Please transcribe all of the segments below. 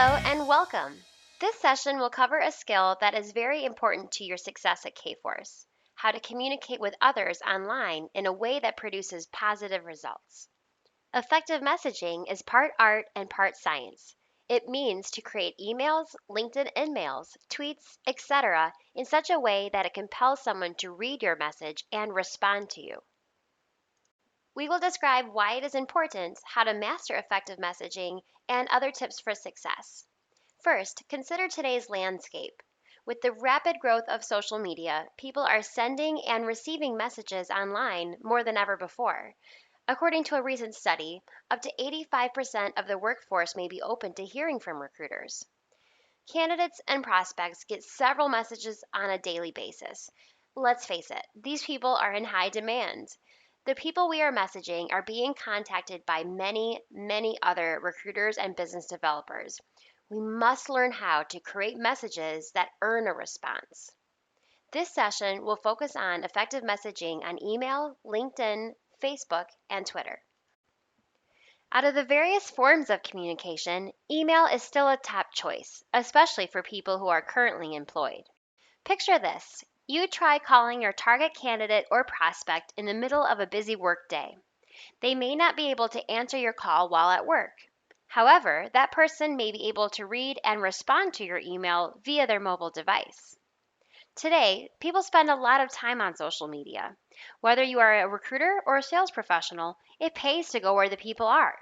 Hello and welcome. This session will cover a skill that is very important to your success at Kforce: how to communicate with others online in a way that produces positive results. Effective messaging is part art and part science. It means to create emails, LinkedIn InMails, tweets, etc. in such a way that it compels someone to read your message and respond to you. We will describe why it is important, how to master effective messaging, and other tips for success. First, consider today's landscape. With the rapid growth of social media, people are sending and receiving messages online more than ever before. According to a recent study, up to 85% of the workforce may be open to hearing from recruiters. Candidates and prospects get several messages on a daily basis. Let's face it, these people are in high demand. The people we are messaging are being contacted by many, many other recruiters and business developers. We must learn how to create messages that earn a response. This session will focus on effective messaging on email, LinkedIn, Facebook, and Twitter. Out of the various forms of communication, email is still a top choice, especially for people who are currently employed. Picture this: you try calling your target candidate or prospect in the middle of a busy work day. They may not be able to answer your call while at work. However, that person may be able to read and respond to your email via their mobile device. Today, people spend a lot of time on social media. Whether you are a recruiter or a sales professional, it pays to go where the people are.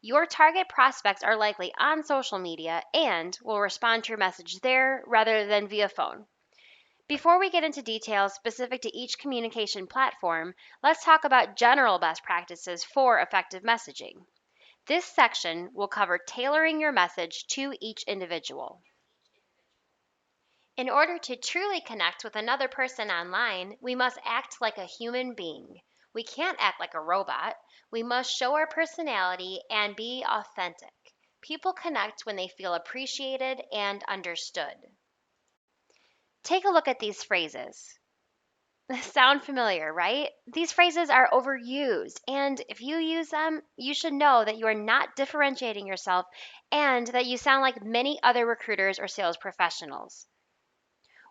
Your target prospects are likely on social media and will respond to your message there rather than via phone. Before we get into details specific to each communication platform, let's talk about general best practices for effective messaging. This section will cover tailoring your message to each individual. In order to truly connect with another person online, we must act like a human being. We can't act like a robot. We must show our personality and be authentic. People connect when they feel appreciated and understood. Take a look at these phrases. Sound familiar, right? These phrases are overused, and if you use them, you should know that you are not differentiating yourself and that you sound like many other recruiters or sales professionals.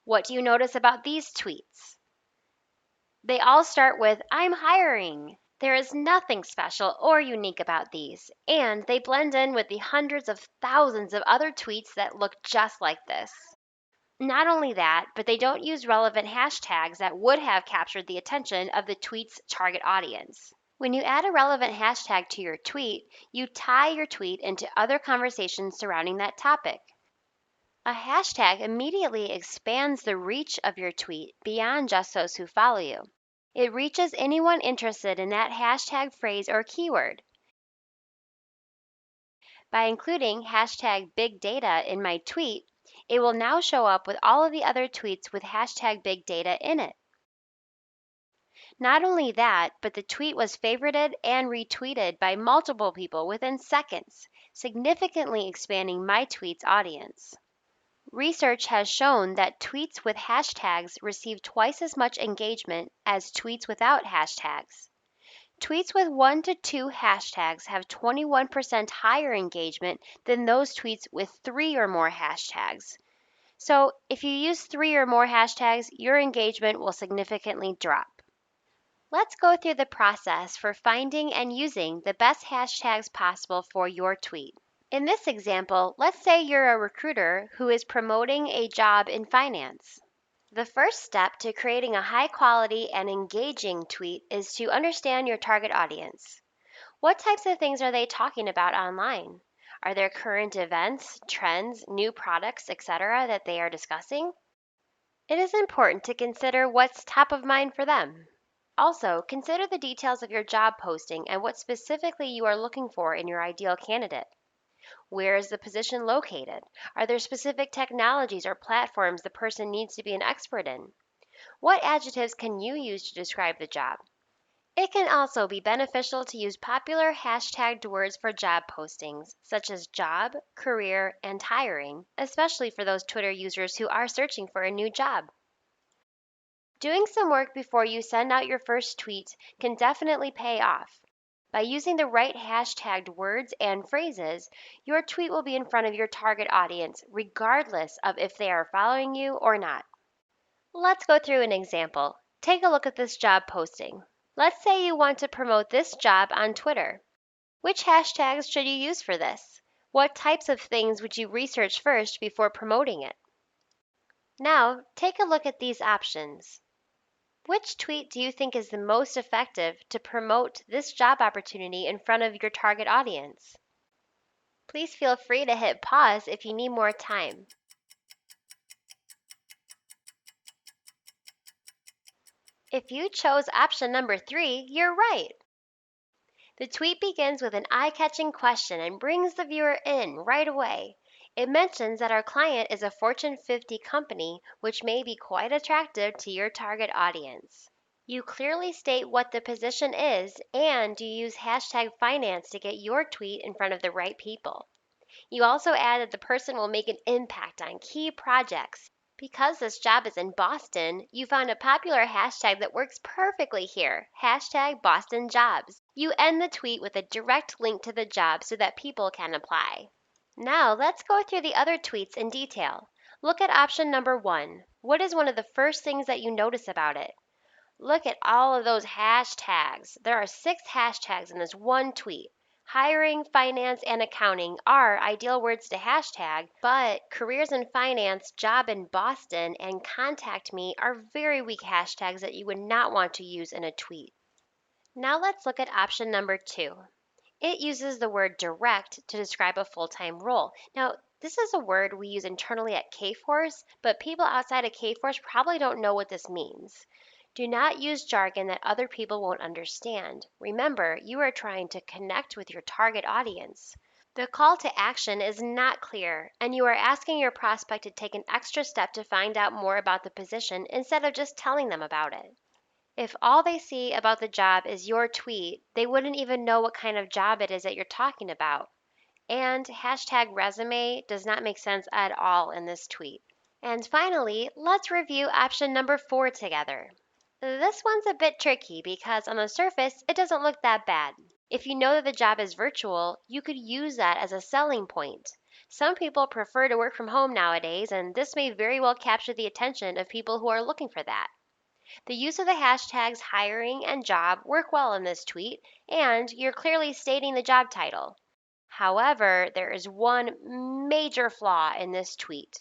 What do you notice about these tweets? They all start with, "I'm hiring." There is nothing special or unique about these, and they blend in with the hundreds of thousands of other tweets that look just like this. Not only that, but they don't use relevant hashtags that would have captured the attention of the tweet's target audience. When you add a relevant hashtag to your tweet, you tie your tweet into other conversations surrounding that topic. A hashtag immediately expands the reach of your tweet beyond just those who follow you. It reaches anyone interested in that hashtag phrase or keyword. By including hashtag big data in my tweet, it will now show up with all of the other tweets with hashtag big data in it. Not only that, but the tweet was favorited and retweeted by multiple people within seconds, significantly expanding my tweet's audience. Research has shown that tweets with hashtags receive twice as much engagement as tweets without hashtags. Tweets with 1 to 2 hashtags have 21% higher engagement than those tweets with 3 or more hashtags. So, if you use 3 or more hashtags, your engagement will significantly drop. Let's go through the process for finding and using the best hashtags possible for your tweet. In this example, let's say you're a recruiter who is promoting a job in finance. The first step to creating a high quality and engaging tweet is to understand your target audience. What types of things are they talking about online? Are there current events, trends, new products, etc. that they are discussing? It is important to consider what's top of mind for them. Also, consider the details of your job posting and what specifically you are looking for in your ideal candidate. Where is the position located? Are there specific technologies or platforms the person needs to be an expert in? What adjectives can you use to describe the job? It can also be beneficial to use popular hashtagged words for job postings, such as job, career, and hiring, especially for those Twitter users who are searching for a new job. Doing some work before you send out your first tweet can definitely pay off. By using the right hashtagged words and phrases, your tweet will be in front of your target audience regardless of if they are following you or not. Let's go through an example. Take a look at this job posting. Let's say you want to promote this job on Twitter. Which hashtags should you use for this? What types of things would you research first before promoting it? Now, take a look at these options. Which tweet do you think is the most effective to promote this job opportunity in front of your target audience? Please feel free to hit pause if you need more time. If you chose option number 3, you're right. The tweet begins with an eye-catching question and brings the viewer in right away. It mentions that our client is a Fortune 50 company, which may be quite attractive to your target audience. You clearly state what the position is, and you use hashtag finance to get your tweet in front of the right people. You also add that the person will make an impact on key projects. Because this job is in Boston, you found a popular hashtag that works perfectly here, hashtag Boston Jobs. You end the tweet with a direct link to the job so that people can apply. Now let's go through the other tweets in detail. Look at option number 1. What is one of the first things that you notice about it? Look at all of those hashtags. There are 6 hashtags in this one tweet. Hiring, finance, and accounting are ideal words to hashtag, but careers in finance, job in Boston, and contact me are very weak hashtags that you would not want to use in a tweet. Now let's look at option number 2. It uses the word direct to describe a full-time role. Now, this is a word we use internally at Kforce, but people outside of Kforce probably don't know what this means. Do not use jargon that other people won't understand. Remember, you are trying to connect with your target audience. The call to action is not clear, and you are asking your prospect to take an extra step to find out more about the position instead of just telling them about it. If all they see about the job is your tweet, they wouldn't even know what kind of job it is that you're talking about. And hashtag resume does not make sense at all in this tweet. And finally, let's review option number 4 together. This one's a bit tricky because on the surface, it doesn't look that bad. If you know that the job is virtual, you could use that as a selling point. Some people prefer to work from home nowadays, and this may very well capture the attention of people who are looking for that. The use of the hashtags hiring and job work well in this tweet, and you're clearly stating the job title. However, there is one major flaw in this tweet.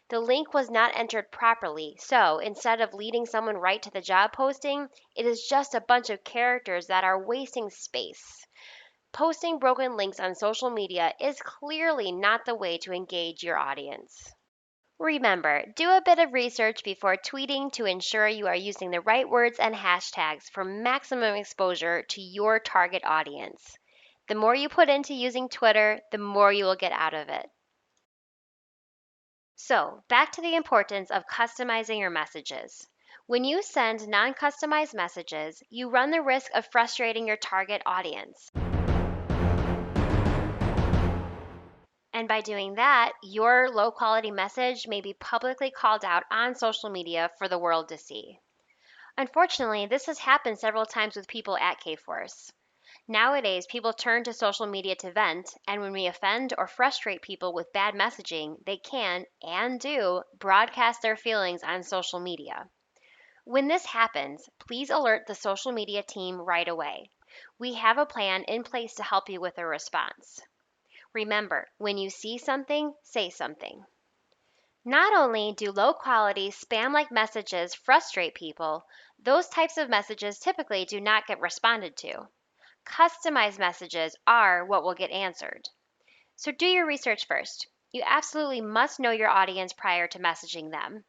The link was not entered properly, so instead of leading someone right to the job posting, it is just a bunch of characters that are wasting space. Posting broken links on social media is clearly not the way to engage your audience. Remember, do a bit of research before tweeting to ensure you are using the right words and hashtags for maximum exposure to your target audience. The more you put into using Twitter, the more you will get out of it. So, back to the importance of customizing your messages. When you send non-customized messages, you run the risk of frustrating your target audience. And by doing that, your low-quality message may be publicly called out on social media for the world to see. Unfortunately, this has happened several times with people at Kforce. Nowadays, people turn to social media to vent, and when we offend or frustrate people with bad messaging, they can, and do, broadcast their feelings on social media. When this happens, please alert the social media team right away. We have a plan in place to help you with a response. Remember, when you see something, say something. Not only do low-quality, spam-like messages frustrate people, those types of messages typically do not get responded to. Customized messages are what will get answered. So do your research first. You absolutely must know your audience prior to messaging them.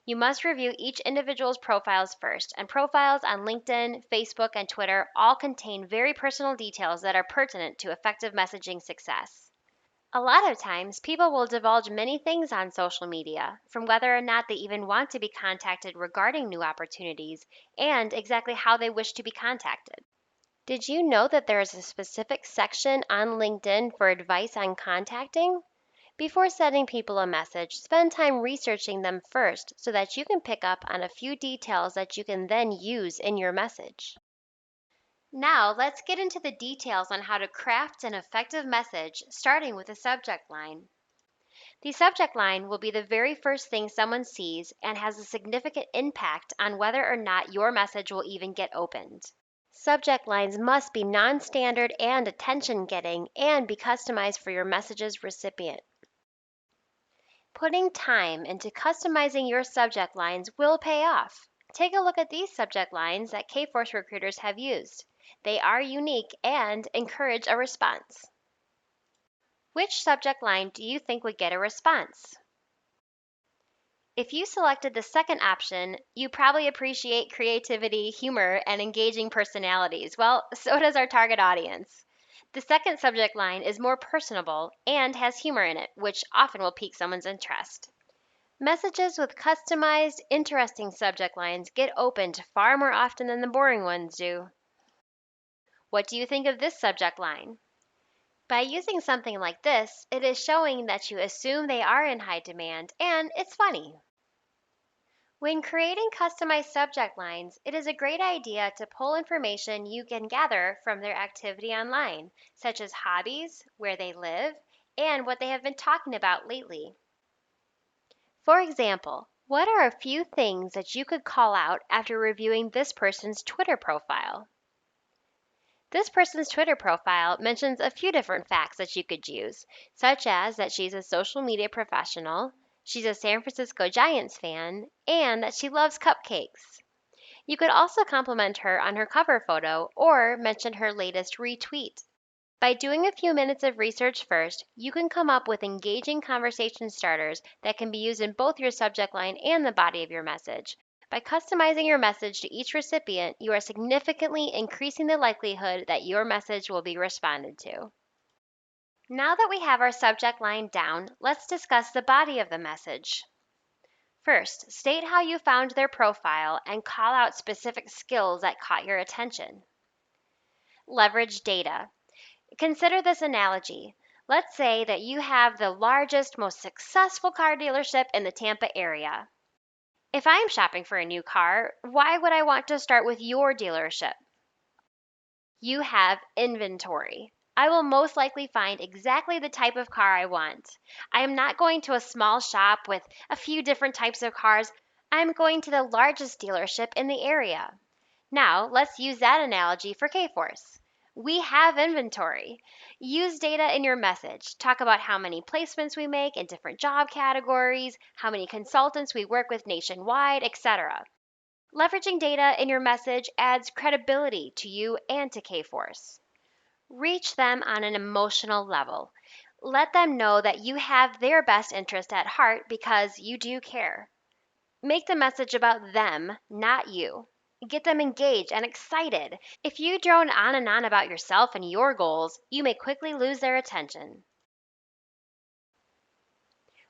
You must review each individual's profiles first, and profiles on LinkedIn, Facebook, and Twitter all contain very personal details that are pertinent to effective messaging success. A lot of times, people will divulge many things on social media, from whether or not they even want to be contacted regarding new opportunities and exactly how they wish to be contacted. Did you know that there is a specific section on LinkedIn for advice on contacting? Before sending people a message, spend time researching them first so that you can pick up on a few details that you can then use in your message. Now, let's get into the details on how to craft an effective message, starting with a subject line. The subject line will be the very first thing someone sees and has a significant impact on whether or not your message will even get opened. Subject lines must be non-standard and attention-getting and be customized for your message's recipient. Putting time into customizing your subject lines will pay off. Take a look at these subject lines that Kforce recruiters have used. They are unique and encourage a response. Which subject line do you think would get a response? If you selected the second option, you probably appreciate creativity, humor, and engaging personalities. Well, so does our target audience. The second subject line is more personable and has humor in it, which often will pique someone's interest. Messages with customized, interesting subject lines get opened far more often than the boring ones do. What do you think of this subject line? By using something like this, it is showing that you assume they are in high demand, and it's funny. When creating customized subject lines, it is a great idea to pull information you can gather from their activity online, such as hobbies, where they live, and what they have been talking about lately. For example, what are a few things that you could call out after reviewing this person's Twitter profile? This person's Twitter profile mentions a few different facts that you could use, such as that she's a social media professional, she's a San Francisco Giants fan, and that she loves cupcakes. You could also compliment her on her cover photo or mention her latest retweet. By doing a few minutes of research first, you can come up with engaging conversation starters that can be used in both your subject line and the body of your message. By customizing your message to each recipient, you are significantly increasing the likelihood that your message will be responded to. Now that we have our subject line down, let's discuss the body of the message. First, state how you found their profile and call out specific skills that caught your attention. Leverage data. Consider this analogy. Let's say that you have the largest, most successful car dealership in the Tampa area. If I'm shopping for a new car, why would I want to start with your dealership? You have inventory. I will most likely find exactly the type of car I want. I am not going to a small shop with a few different types of cars. I'm going to the largest dealership in the area. Now, let's use that analogy for Kforce. We have inventory. Use data in your message. Talk about how many placements we make in different job categories, how many consultants we work with nationwide, etc. Leveraging data in your message adds credibility to you and to Kforce. Reach them on an emotional level. Let them know that you have their best interest at heart because you do care. Make the message about them, not you. Get them engaged and excited. If you drone on and on about yourself and your goals, you may quickly lose their attention.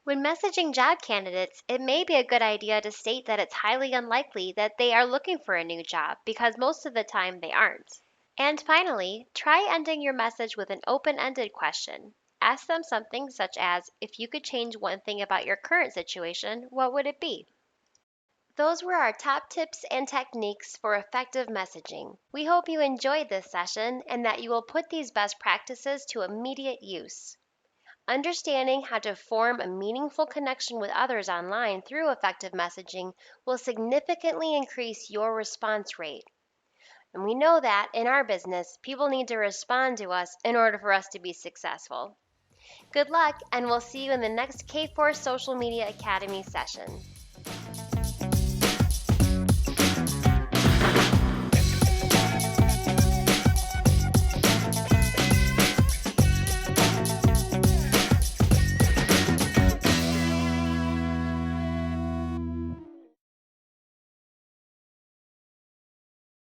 When messaging job candidates, it may be a good idea to state that it's highly unlikely that they are looking for a new job because most of the time they aren't. And finally, try ending your message with an open-ended question. Ask them something such as, if you could change one thing about your current situation, what would it be? Those were our top tips and techniques for effective messaging. We hope you enjoyed this session and that you will put these best practices to immediate use. Understanding how to form a meaningful connection with others online through effective messaging will significantly increase your response rate. And we know that in our business, people need to respond to us in order for us to be successful. Good luck, and we'll see you in the next Kforce Social Media Academy session.